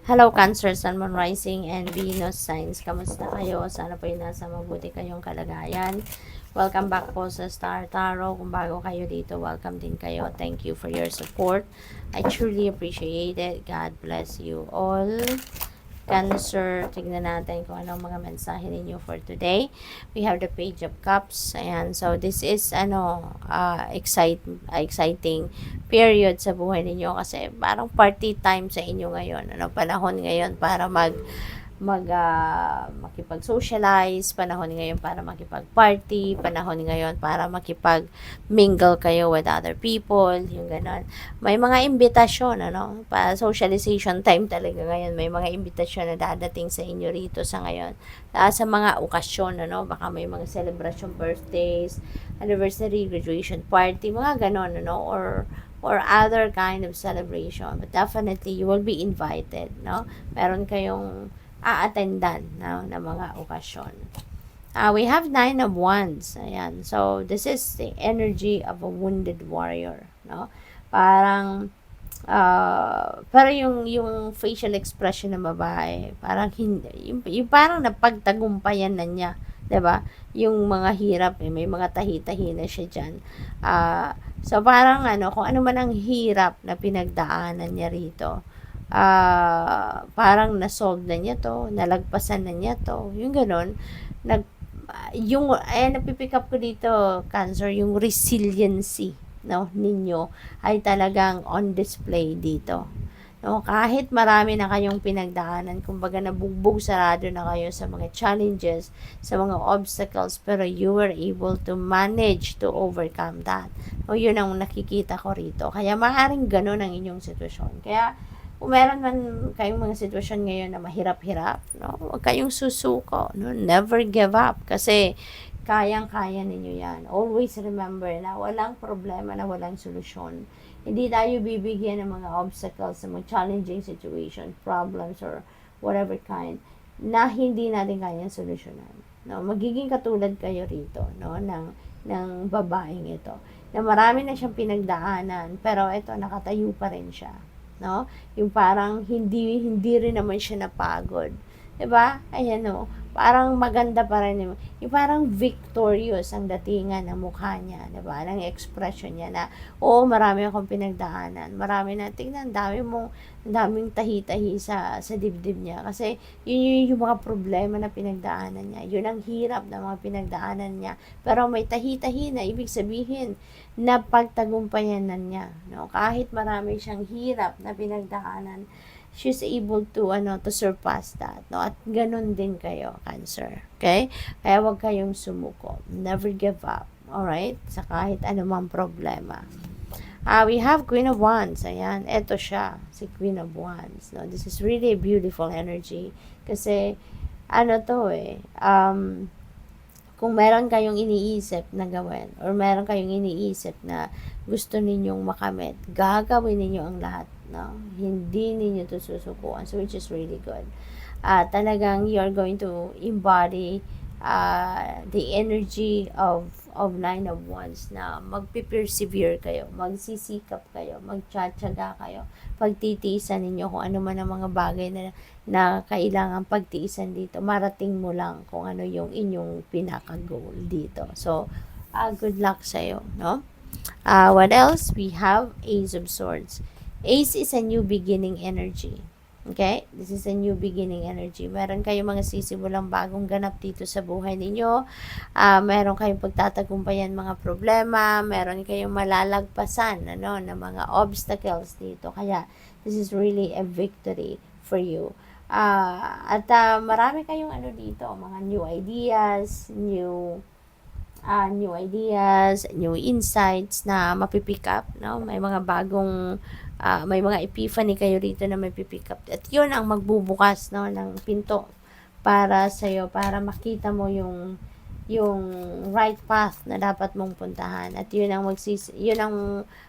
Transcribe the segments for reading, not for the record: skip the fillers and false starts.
Hello Cancer, Sun, Moon, Rising, and Venus signs. Kamusta kayo? Sana po yung nasa mabuti kayong kalagayan. Welcome back po sa Star Tarot. Kung bago kayo dito, welcome din kayo. Thank you for your support. I truly appreciate it. God bless you all. Cancer, tignan natin kung anong mga mensahe ninyo for today. We have the Page of Cups. Ayan, so this is exciting period sa buhay ninyo kasi parang party time sa inyo ngayon. Panahon ngayon para makipag-socialize, panahon ngayon para makipag-party, panahon ngayon para makipag-mingle kayo with other people, yung ganon. May mga imbitasyon, para socialization time talaga ngayon. May mga imbitasyon na dadating sa inyo rito sa ngayon. Sa mga okasyon, baka may mga celebration, birthdays, anniversary, graduation party, mga ganon, or other kind of celebration. But definitely, you will be invited, Meron kayong a-attendan na mga okasyon. We have 9 of Wands. Ayan. So, this is the energy of a wounded warrior. Parang, pero yung facial expression ng babae, parang hindi, yung parang napagtagumpayan na niya. 'Di ba? Yung mga hirap, may mga tahi-tahi na siya diyan. So, parang kung ano man ang hirap na pinagdaanan niya rito, parang na-solve na niya to, nalagpasan na niya to, yung ganun, napipick up ko dito, Cancer, yung resiliency, ninyo, ay talagang on display dito. Kahit marami na kayong pinagdaanan, kumbaga nabugbog sarado na kayo sa mga challenges, sa mga obstacles, pero you were able to manage to overcome that. Yun ang nakikita ko rito. Kaya maaaring ganun ang inyong sitwasyon. Kaya, kung meron man kayong mga sitwasyon ngayon na mahirap-hirap, huwag kayong susuko, never give up, kasi kayang-kaya ninyo yan. Always remember na walang problema na walang solusyon. Hindi tayo bibigyan ng mga obstacles, ng mga challenging situation, problems, or whatever kind, na hindi natin kayang solusyonan. Magiging katulad kayo rito, ng babaeng ito, na marami na siyang pinagdaanan, pero ito, nakatayo pa rin siya. Yung parang hindi rin naman siya napagod. 'Di ba? Ayan parang maganda pa rin yung parang victorious ang datingan ng mukha niya, 'di ba? Ng expression niya na, marami akong pinagdaanan. Marami na, tingnan, daming tahi-tahi sa dibdib niya kasi yun yung mga problema na pinagdaanan niya. Yun ang hirap na mga pinagdaanan niya. Pero may tahi-tahi na, ibig sabihin na pagtagumpayan na niya, kahit marami siyang hirap na pinagdaanan, she's able to surpass that, at ganun din kayo, Cancer, okay? Kaya wag kayong sumuko, never give up, alright, sa kahit anumang problema. We have Queen of Wands. Ayan, eto siya, si Queen of Wands, this is really a beautiful energy kasi kung meron kayong iniisip na gawin or meron kayong iniisip na gusto ninyong makamit, gagawin ninyo ang lahat, hindi ninyo to susukuan, so which is really good. Talagang you're going to embody the energy of 9 of Wands, na magpipersevere kayo, magsisikap kayo, magtsatsaga kayo, pagtitiisan ninyo kung ano man ang mga bagay na kailangan pagtiisan dito. Marating mo lang kung ano yung inyong pinaka-goal dito. So, good luck sa'yo, what else? We have Ace of Swords. Ace is a new beginning energy. Okay? This is a new beginning energy. Meron kayong mga sisimulang bagong ganap dito sa buhay ninyo. Meron kayong pagtatagumpayan mga problema. Meron kayong malalagpasan, na mga obstacles dito. Kaya, this is really a victory for you. At marami kayong dito, mga new ideas, new insights na mapipick up, may mga bagong may mga epiphany kayo rito na may pipick up, at yun ang magbubukas, ng pinto para sa'yo, para makita mo yung right path na dapat mong puntahan, at yun ang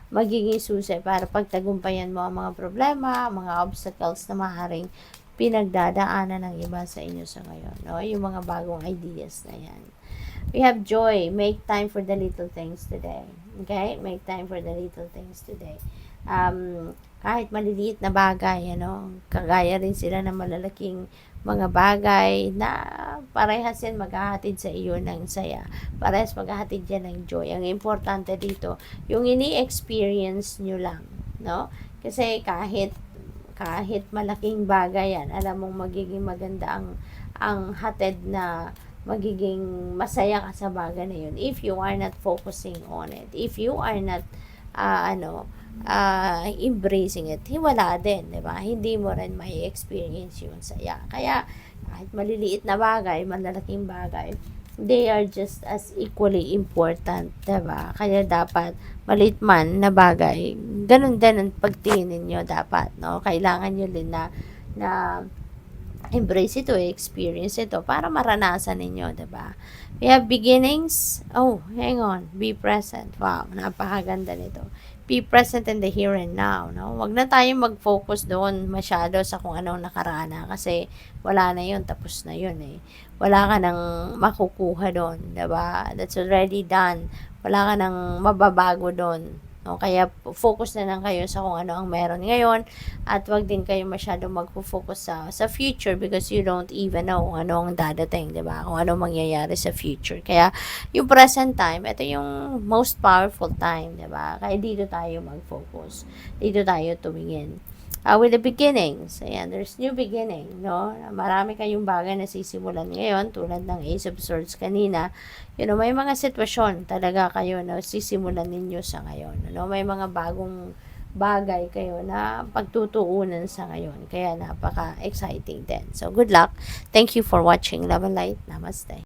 magiging susi para pagtagumpayan mo ang mga problema, mga obstacles na maaaring pinagdadaanan ng iba sa inyo sa ngayon, yung mga bagong ideas na yan. We have Joy. Make time for the little things today. Okay? Make time for the little things today. kahit maliliit na bagay, kagaya rin sila ng malalaking mga bagay na parehas yan maghahatid sa iyo ng saya. Parehas maghahatid yan ng joy. Ang importante dito, yung ini-experience nyo lang, no? Kasi kahit malaking bagay yan, alam mong magiging maganda ang hatid na magiging masaya ka sa bagay na yun if you are not focusing on it. If you are not embracing it, wala din, di ba? Hindi mo rin may experience yung saya. Kaya, kahit maliliit na bagay, malalaking bagay, they are just as equally important, di ba? Kaya dapat, maliit man na bagay, ganun din ang pagtingin ninyo dapat, no? Kailangan nyo din na embrace ito, experience ito, para maranasan ninyo, di ba? We have beginnings. Oh, hang on. Be present. Wow, napakaganda nito. Be present in the here and now, no? Wag na tayong mag-focus doon masyado sa kung anong nakaraan na, kasi wala na yun, tapos na yun eh. Wala ka nang makukuha doon, 'di ba? That's already done. Wala ka nang mababago doon. No, kaya focus na lang kayo sa kung ano ang meron ngayon, at wag din kayo masyadong magfo-focus sa future, because you don't even know kung ano ang dadating, 'di ba? Kung ano mangyayari sa future. Kaya yung present time, ito yung most powerful time, 'di ba? Kaya dito tayo mag-focus. Dito tayo tumingin. With the beginnings, ayan, there's new beginning, no? Marami kayong bagay na sisimulan ngayon, tulad ng Ace of Swords kanina. May mga sitwasyon talaga kayo na sisimulan ninyo sa ngayon. May mga bagong bagay kayo na pagtutuunan sa ngayon. Kaya napaka-exciting din. So, good luck. Thank you for watching. Love and light. Namaste.